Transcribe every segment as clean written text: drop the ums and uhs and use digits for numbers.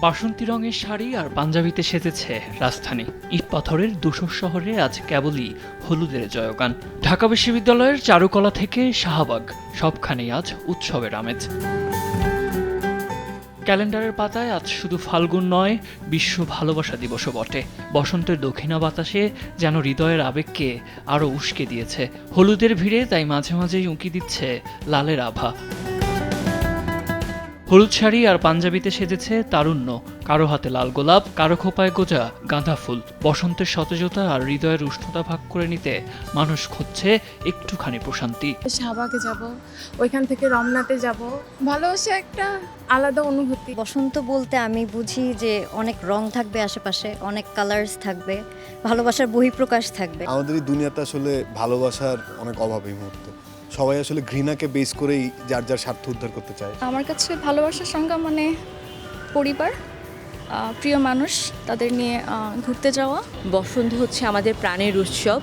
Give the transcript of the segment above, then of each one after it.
বাসন্তী রঙের শাড়ি আর পাঞ্জাবিতে সেজেছে রাজধানী। ইট পাথরের ধূসর শহরে আজ কেবলই হলুদের জয়গান। ঢাকা বিশ্ববিদ্যালয়ের চারুকলা থেকে শাহবাগ, সবখানেই আজ উৎসবের আমেজ। ক্যালেন্ডারের পাতায় আজ শুধু ফাল্গুন নয়, বিশ্ব ভালোবাসা দিবসও বটে। বসন্তের দক্ষিণা বাতাসে যেন হৃদয়ের আবেগকে আরও উস্কে দিয়েছে। হলুদের ভিড়ে তাই মাঝে মাঝেই উঁকি দিচ্ছে লালের আভা। হলুদ শাড়ি আর পাঞ্জাবিতে সেজেছে তারুণ্য, কারো হাতে লাল গোলাপ, কারো খোপায় গোজা গাঁদা ফুল। বসন্তের সতেজতা আর হৃদয়ের উষ্ণতা ভাগ করে নিতে মানুষ খুঁজছে একটুখানি প্রশান্তি। শাহবাগে যাব, ওইখান থেকে রমনাতে যাব। ভালোবাসা একটা আলাদা অনুভূতি। বসন্ত বলতে আমি বুঝি যে অনেক রং থাকবে আশেপাশে, অনেক কালার্স থাকবে, ভালোবাসার বহিঃপ্রকাশ থাকবে। আমাদের এই দুনিয়াতে আসলে ভালোবাসার অনেক অভাব এই মুহূর্তে। সবাই আসলে ঘৃণাকে বেস করেই যার যার স্বার্থ উদ্ধার করতে চায়। আমার কাছে ভালোবাসার সংজ্ঞা মানে পরিবার, প্রিয় মানুষ, তাদের নিয়ে ঘুরতে যাওয়া। বসন্ত হচ্ছে আমাদের প্রাণের উৎসব,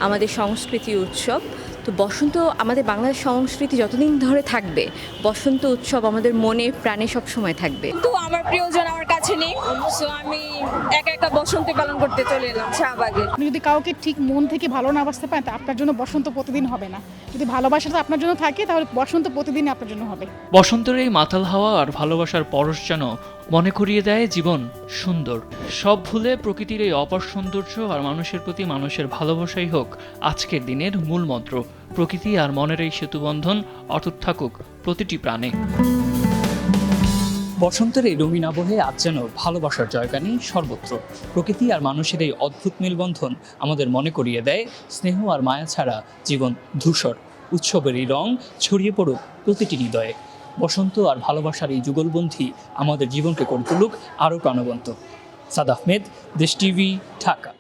আমাদের সংস্কৃতির উৎসব। তো বসন্ত আমাদের বাংলাদেশ সংস্কৃতি যতদিন ধরে থাকবে, বসন্ত উৎসব আমাদের মনে প্রাণে সব সময় থাকবে। তো আমার প্রিয়জন আমার কাছে নেই, সো আমি একা একা বসন্ত পালন করতে চলে এলাম শাহবাগে। আপনি যদি কাউকে ঠিক মন থেকে ভালো না বাসতে পারেন, তা আপনার জন্য বসন্ত প্রতিদিন হবে না। যদি ভালোবাসাটা আপনার জন্য থাকে, তাহলে বসন্ত প্রতিদিন আপনার জন্য হবে। বসন্তের এই মাতাল হাওয়া আর ভালোবাসার পরশ যেন মনে করিয়ে দেয় জীবন সুন্দর। সব ভুলে প্রকৃতির এই অপার সৌন্দর্য আর মানুষের প্রতি মানুষের ভালোবাসাই হোক আজকের দিনের মূল মন্ত্র। প্রকৃতি আর মনের এই সেতুবন্ধন অটুট থাকুক প্রতিটি প্রাণে। বসন্তের এই রঙিন আবহে আজ যেন ভালোবাসার জয়গানই সর্বত্র। প্রকৃতি আর মানুষের এই অদ্ভুত মেলবন্ধন আমাদের মনে করিয়ে দেয় স্নেহ আর মায়া ছাড়া জীবন ধূসর। উৎসবের এই রং ছড়িয়ে পড়ুক প্রতিটি হৃদয়ে। বসন্ত আর ভালোবাসার এই যুগলবন্ধী আমাদের জীবনকে করে তুলুক আরও প্রাণবন্ত। সাদ আহমেদ, দেশ টিভি, ঢাকা।